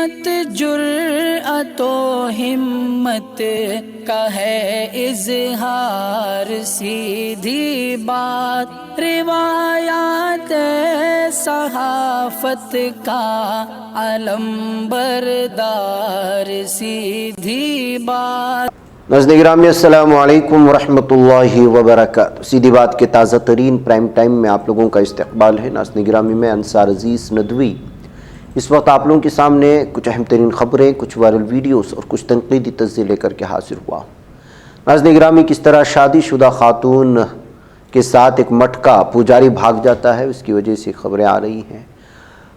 مت جرأت و ہمت کا ہے اظہار، سیدھی بات روایات صحافت کا علم بردار، سیدھی بات۔ ناظرین گرامی السلام علیکم ورحمۃ اللہ وبرکاتہ۔ سیدھی بات کے تازہ ترین پرائم ٹائم میں آپ لوگوں کا استقبال ہے۔ ناظرین گرامی میں انصار عزیز ندوی اس وقت آپ لوگوں کے سامنے کچھ اہم ترین خبریں، کچھ وائرل ویڈیوز اور کچھ تنقیدی تجزیے لے کر کے حاضر ہوا ہوں۔ ناظرین گرامی کس طرح شادی شدہ خاتون کے ساتھ ایک مٹکا پجاری بھاگ جاتا ہے، اس کی وجہ سے خبریں آ رہی ہیں۔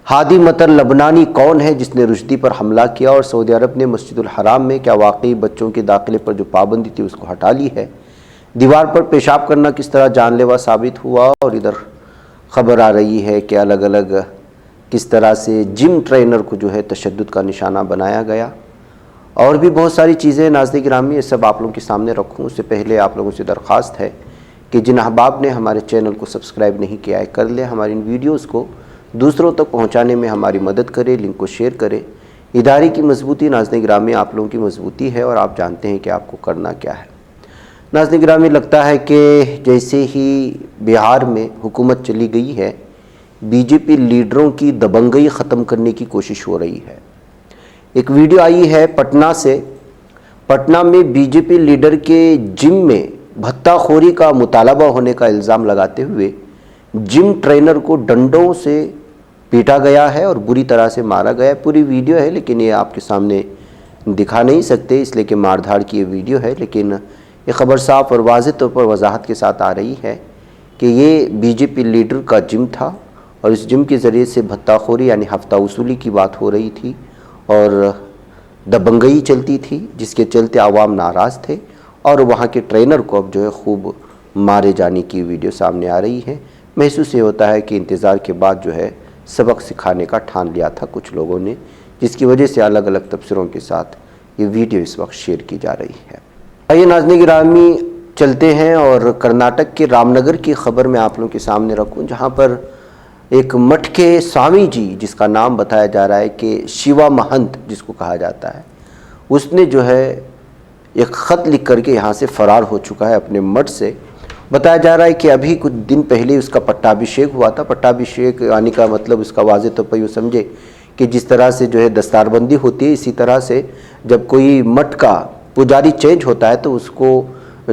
ہادی مطر لبنانی کون ہے جس نے رشدی پر حملہ کیا، اور سعودی عرب نے مسجد الحرام میں کیا واقعی بچوں کے داخلے پر جو پابندی تھی اس کو ہٹا لی ہے؟ دیوار پر پیشاب کرنا کس طرح جان لیوا ثابت ہوا، اور ادھر خبر آ رہی ہے کہ الگ الگ کس طرح سے جم ٹرینر کو جو ہے تشدد کا نشانہ بنایا گیا، اور بھی بہت ساری چیزیں۔ ناظرین گرامی یہ سب آپ لوگوں کے سامنے رکھوں اس سے پہلے آپ لوگوں سے درخواست ہے کہ جن احباب نے ہمارے چینل کو سبسکرائب نہیں کیا ہے کر لیں، ہماری ان ویڈیوز کو دوسروں تک پہنچانے میں ہماری مدد کرے، لنک کو شیئر کرے۔ ادارے کی مضبوطی ناظرین گرامی آپ لوگوں کی مضبوطی ہے، اور آپ جانتے ہیں کہ آپ کو کرنا کیا ہے۔ ناظرین گرامی لگتا ہے کہ جیسے ہی بہار میں حکومت چلی گئی ہے، بی جے پی لیڈروں کی دبنگئی ختم کرنے کی کوشش ہو رہی ہے۔ ایک ویڈیو آئی ہے پٹنہ سے۔ پٹنہ میں بی جے پی لیڈر کے جم میں بھتہ خوری کا مطالبہ ہونے کا الزام لگاتے ہوئے جم ٹرینر کو ڈنڈوں سے پیٹا گیا ہے اور بری طرح سے مارا گیا ہے۔ پوری ویڈیو ہے لیکن یہ آپ کے سامنے دکھا نہیں سکتے اس لیے کہ مار دھاڑ کی یہ ویڈیو ہے، لیکن یہ خبر صاف اور واضح طور پر وضاحت کے ساتھ آ رہی ہے کہ یہ بی جے پی لیڈر کا جم تھا، اور اس جم کے ذریعے سے بھتہ خوری یعنی ہفتہ وصولی کی بات ہو رہی تھی اور دبنگئی چلتی تھی، جس کے چلتے عوام ناراض تھے، اور وہاں کے ٹرینر کو اب جو ہے خوب مارے جانے کی ویڈیو سامنے آ رہی ہے۔ محسوس یہ ہوتا ہے کہ انتظار کے بعد جو ہے سبق سکھانے کا ٹھان لیا تھا کچھ لوگوں نے، جس کی وجہ سے الگ الگ تبصروں کے ساتھ یہ ویڈیو اس وقت شیئر کی جا رہی ہے۔ آئیے ناظرین گرامی چلتے ہیں اور کرناٹک کے رام نگر کی خبر میں آپ لوگوں کے سامنے رکھوں، جہاں پر ایک مٹکے سوامی جی جس کا نام بتایا جا رہا ہے کہ شیوا مہنت جس کو کہا جاتا ہے، اس نے جو ہے ایک خط لکھ کر کے یہاں سے فرار ہو چکا ہے اپنے مٹھ سے۔ بتایا جا رہا ہے کہ ابھی کچھ دن پہلے اس کا پٹابھیشیک ہوا تھا۔ پٹابھیشیک آنے کا مطلب اس کا واضح طور پر یوں سمجھے کہ جس طرح سے جو ہے دستار بندی ہوتی ہے، اسی طرح سے جب کوئی مٹھ کا پجاری چینج ہوتا ہے تو اس کو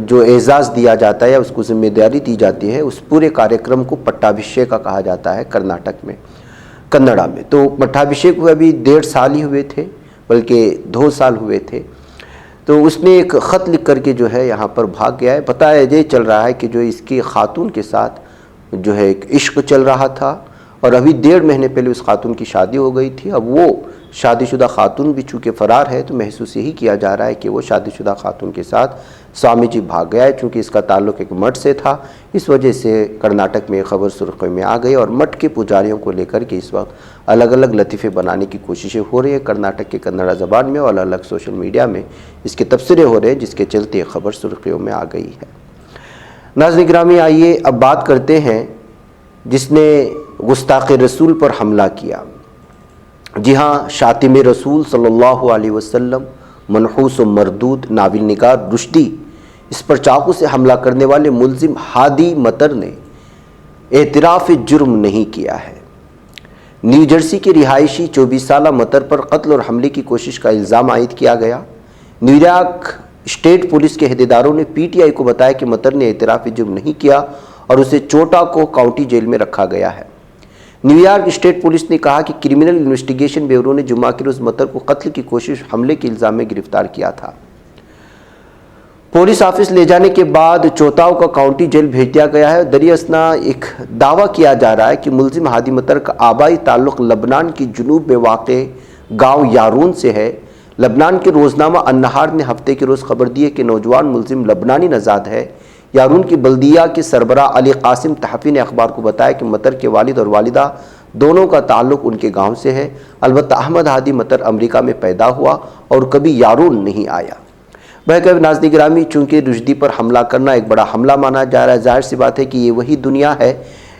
جو اعزاز دیا جاتا ہے یا اس کو ذمہ داری دی جاتی ہے، اس پورے کاریہ کو پٹابھیشیک کا کہا جاتا ہے کرناٹک میں، کنڑا میں۔ تو پٹابھیشیک ہوئے ابھی 1.5 سال ہی ہوئے تھے، بلکہ 2 سال ہوئے تھے۔ تو اس نے ایک خط لکھ کر کے جو ہے یہاں پر بھاگ گیا ہے۔ پتہ ہے یہ چل رہا ہے کہ جو اس کی خاتون کے ساتھ جو ہے ایک عشق چل رہا تھا، اور ابھی 1.5 مہینے پہلے اس خاتون کی شادی ہو گئی تھی۔ اب وہ شادی شدہ خاتون بھی چونکہ فرار ہے تو محسوس یہی کیا جا رہا ہے کہ وہ شادی شدہ خاتون کے ساتھ سوامی جی بھاگ گیا ہے۔ چونکہ اس کا تعلق ایک مٹھ سے تھا، اس وجہ سے کرناٹک میں خبر سرخی میں آ گئی، اور مٹھ کے پجاریوں کو لے کر کے اس وقت الگ الگ لطیفے بنانے کی کوششیں ہو رہی ہیں کرناٹک کے کنڑا زبان میں، اور الگ الگ سوشل میڈیا میں اس کے تبصرے ہو رہے ہیں، جس کے چلتے خبر سرخیوں میں آ گئی ہے۔ ناظرین گرامی آئیے اب بات کرتے ہیں جس نے گستاخ رسول پر حملہ کیا۔ جی ہاں، شاتم رسول صلی اللہ علیہ وسلم، منحوس و مردود ناول نگار رشدی، اس پر چاقو سے حملہ کرنے والے ملزم ہادی مطر نے اعتراف جرم نہیں کیا ہے۔ نیو جرسی کے رہائشی 24 سالہ مطر پر قتل اور حملے کی کوشش کا الزام عائد کیا گیا۔ نیو یارک اسٹیٹ پولیس کے عہدیداروں نے پی ٹی آئی کو بتایا کہ مطر نے اعتراف جرم نہیں کیا اور اسے چوٹا کو کاؤنٹی جیل میں رکھا گیا ہے۔ نیو یارک اسٹیٹ پولیس نے کہا کہ کرمنل انویسٹیگیشن بیورو نے جمعہ کے روز مطر کو قتل کی کوشش حملے کے الزام میں گرفتار کیا تھا۔ پولیس آفس لے جانے کے بعد چوتاؤ کا کاؤنٹی جیل بھیج دیا گیا ہے۔ دریں اثنا ایک دعویٰ کیا جا رہا ہے کہ ملزم ہادی مطر کا آبائی تعلق لبنان کی جنوب میں واقع گاؤں یارون سے ہے۔ لبنان کے روزنامہ النہار نے ہفتے کے روز خبر دی ہے کہ نوجوان ملزم لبنانی نژاد ہے۔ یارون کی بلدیہ کے سربراہ علی قاسم تحفی نے اخبار کو بتایا کہ مطر کے والد اور والدہ دونوں کا تعلق ان کے گاؤں سے ہے۔ البتہ احمد ہادی مطر امریکہ میں پیدا ہوا اور کبھی یارون نہیں آیا۔ بہرکیف ناظرین گرامی، چونکہ رشدی پر حملہ کرنا ایک بڑا حملہ مانا جا رہا ہے، ظاہر سی بات ہے کہ یہ وہی دنیا ہے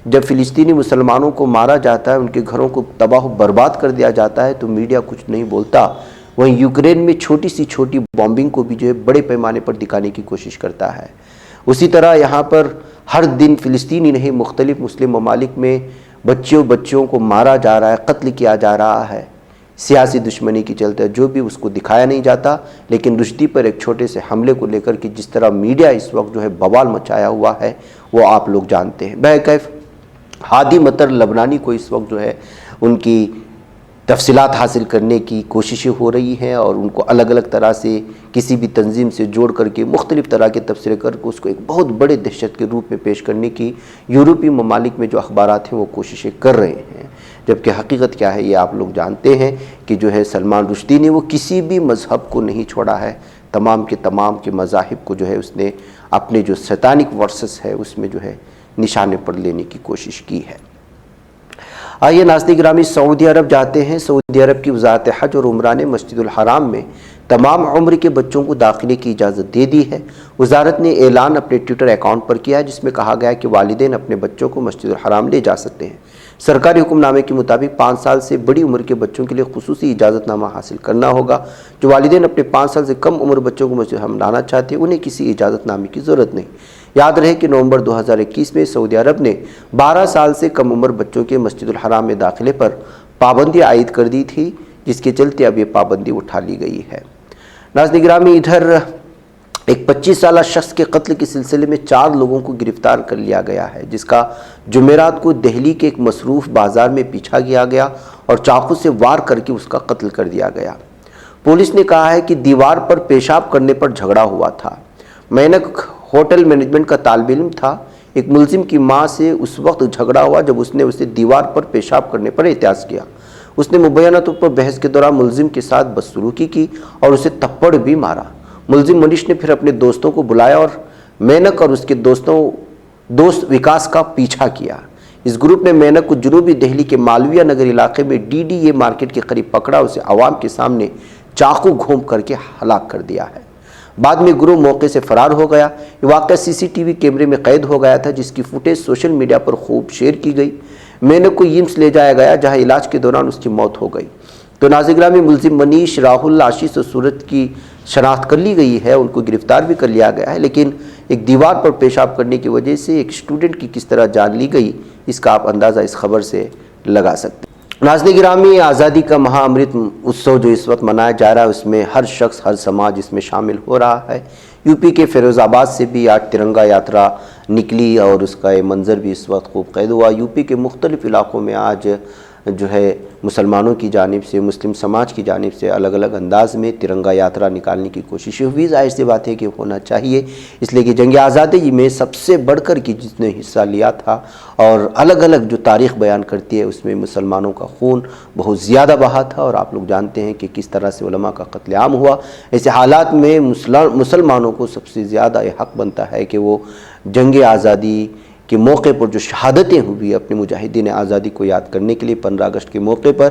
جب فلسطینی مسلمانوں کو مارا جاتا ہے، ان کے گھروں کو تباہ و برباد کر دیا جاتا ہے تو میڈیا کچھ نہیں بولتا، وہیں یوکرین میں چھوٹی سی چھوٹی بامبنگ کو بھی جو ہے بڑے پیمانے پر دکھانے کی کوشش کرتا ہے۔ اسی طرح یہاں پر ہر دن فلسطینی نہیں، مختلف مسلم ممالک میں بچوں کو مارا جا رہا ہے، قتل کیا جا رہا ہے، سیاسی دشمنی کی چلتے جو بھی اس کو دکھایا نہیں جاتا، لیکن رشدی پر ایک چھوٹے سے حملے کو لے کر کے جس طرح میڈیا اس وقت جو ہے بوال مچایا ہوا ہے وہ آپ لوگ جانتے ہیں۔ بہرکیف ہادی مطر لبنانی کو اس وقت جو ہے ان کی تفصیلات حاصل کرنے کی کوششیں ہو رہی ہیں اور ان کو الگ الگ طرح سے کسی بھی تنظیم سے جوڑ کر کے مختلف طرح کے تبصرے کر کے اس کو ایک بہت بڑے دہشت کے روپ میں پیش کرنے کی یورپی ممالک میں جو اخبارات ہیں وہ کوششیں کر رہے ہیں، جبکہ حقیقت کیا ہے یہ آپ لوگ جانتے ہیں کہ جو ہے سلمان رشدی نے وہ کسی بھی مذہب کو نہیں چھوڑا ہے، تمام کے مذاہب کو جو ہے اس نے اپنے جو سیتانک ورسز ہے اس میں جو ہے نشانے پر لینے کی کوشش کی ہے۔ آئیے ناظرین گرامی سعودی عرب جاتے ہیں۔ سعودی عرب کی وزارت حج اور عمرہ نے مسجد الحرام میں تمام عمر کے بچوں کو داخلے کی اجازت دے دی ہے۔ وزارت نے اعلان اپنے ٹویٹر اکاؤنٹ پر کیا ہے جس میں کہا گیا کہ والدین اپنے بچوں کو مسجد الحرام لے جا سکتے ہیں۔ سرکاری حکم نامے کے مطابق 5 سال سے بڑی عمر کے بچوں کے لیے خصوصی اجازت نامہ حاصل کرنا ہوگا۔ جو والدین اپنے 5 سال سے کم عمر بچوں کو مسجد الحرام لانا چاہتے ہیں انہیں کسی اجازت نامے کی ضرورت نہیں۔ یاد رہے کہ نومبر 2021 میں سعودی عرب نے 12 سال سے کم عمر بچوں کے مسجد الحرام میں داخلے پر پابندی عائد کر دی تھی، جس کے چلتے اب یہ پابندی اٹھا لی گئی ہے۔ ناظرین گرامی ادھر ایک 25 سالہ شخص کے قتل کے سلسلے میں 4 لوگوں کو گرفتار کر لیا گیا ہے، جس کا جمعرات کو دہلی کے ایک مصروف بازار میں پیچھا کیا گیا اور چاقو سے وار کر کے اس کا قتل کر دیا گیا۔ پولیس نے کہا ہے کہ دیوار پر پیشاب کرنے پر جھگڑا ہوا تھا۔ مینک ہوٹل مینجمنٹ کا طالب علم تھا۔ ایک ملزم کی ماں سے اس وقت جھگڑا ہوا جب اس نے اسے دیوار پر پیشاب کرنے پر اعتراض کیا۔ اس نے مبینہ طور پر بحث کے دوران ملزم کے ساتھ بدسلوکی کی اور اسے تھپڑ بھی مارا۔ ملزم منیش نے پھر اپنے دوستوں کو بلایا اور مینک اور اس کے دوست دوست وکاس کا پیچھا کیا۔ اس گروپ نے مینک کو جنوبی دہلی کے مالویہ نگر علاقے میں ڈی ڈی اے مارکیٹ کے قریب پکڑا، اسے عوام کے سامنے چاقو گھونپ کر کے ہلاک کر دیا ہے۔ بعد میں گروہ موقع سے فرار ہو گیا۔ یہ واقعہ سی سی ٹی وی کیمرے میں قید ہو گیا تھا، جس کی فوٹیج سوشل میڈیا پر خوب شیئر کی گئی۔ مینک کو ایمس لے جایا گیا جہاں علاج کے دوران اس کی موت ہو گئی۔ تو ناظرین گرامی ملزم منیش، راہل، آشیش اور سورت کی شناخت کر لی گئی ہے، ان کو گرفتار بھی کر لیا گیا ہے، لیکن ایک دیوار پر پیشاب کرنے کی وجہ سے ایک اسٹوڈنٹ کی کس طرح جان لی گئی اس کا آپ اندازہ اس خبر سے لگا سکتے ہیں۔ ناظرین گرامی آزادی کا مہا امرت اتسو جو اس وقت منایا جا رہا ہے اس میں ہر شخص، ہر سماج اس میں شامل ہو رہا ہے۔ یو پی کے فیروز آباد سے بھی آج ترنگا یاترا نکلی اور اس کا یہ منظر بھی اس وقت خوب قید ہوا۔ یو پی کے مختلف علاقوں میں آج جو ہے مسلمانوں کی جانب سے، مسلم سماج کی جانب سے الگ الگ انداز میں ترنگا یاترا نکالنے کی کوششیں ہوئی۔ ظاہر سی بات ہے کہ ہونا چاہیے، اس لیے کہ جنگ آزادی میں سب سے بڑھ کر کے جس نے حصہ لیا تھا اور الگ الگ جو تاریخ بیان کرتی ہے اس میں مسلمانوں کا خون بہت زیادہ بہا تھا، اور آپ لوگ جانتے ہیں کہ کس طرح سے علماء کا قتل عام ہوا۔ ایسے حالات میں مسلمانوں کو سب سے زیادہ یہ حق بنتا ہے کہ وہ جنگ آزادی کے موقع پر جو شہادتیں ہوئی اپنے مجاہدین آزادی کو یاد کرنے کے لیے 15 اگست کے موقع پر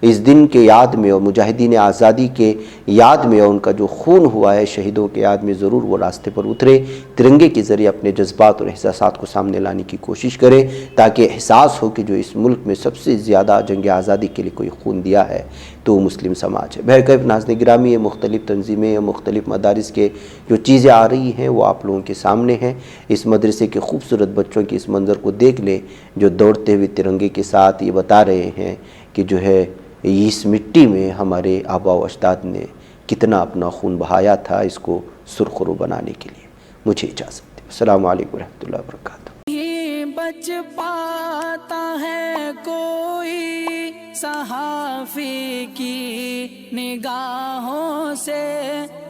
اس دن کے یاد میں اور مجاہدین آزادی کے یاد میں اور ان کا جو خون ہوا ہے شہیدوں کے یاد میں ضرور وہ راستے پر اترے، ترنگے کے ذریعے اپنے جذبات اور احساسات کو سامنے لانے کی کوشش کریں تاکہ احساس ہو کہ جو اس ملک میں سب سے زیادہ جنگ آزادی کے لیے کوئی خون دیا ہے تو وہ مسلم سماج ہے۔ بہرکیف ناظرین گرامی یہ مختلف تنظیمیں اور مختلف مدارس کے جو چیزیں آ رہی ہیں وہ آپ لوگوں کے سامنے ہیں۔ اس مدرسے کے خوبصورت بچوں کے اس منظر کو دیکھ لیں جو دوڑتے ہوئے ترنگے کے ساتھ یہ بتا رہے ہیں کہ جو ہے اس مٹی میں ہمارے آباء و اجداد نے کتنا اپنا خون بہایا تھا اس کو سرخرو بنانے کے لیے۔ مجھے اجازت دیں۔ السلام علیکم ورحمۃ اللہ وبرکاتہ۔ بچ پاتا ہے کوئی صحافی کی نگاہوں سے،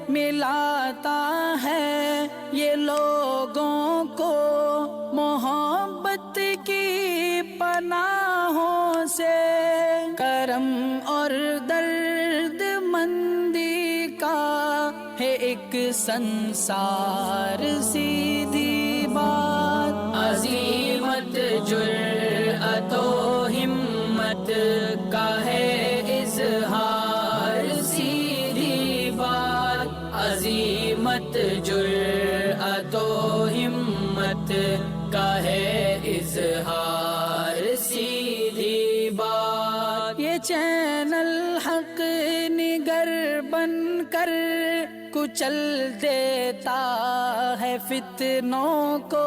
ملاتا ہے یہ لوگوں کو محبت کی پناہوں سے، کرم اور درد مندی کا ہے ایک سنسار، سیدھی بات عظیمت جرأت و ہمت کا ہے اظہار، سیدھی بات عظیمت جرأت و ہمت کا ہے اظہار۔ حسین الحق نگر بن کر کچل دیتا ہے فتنوں کو.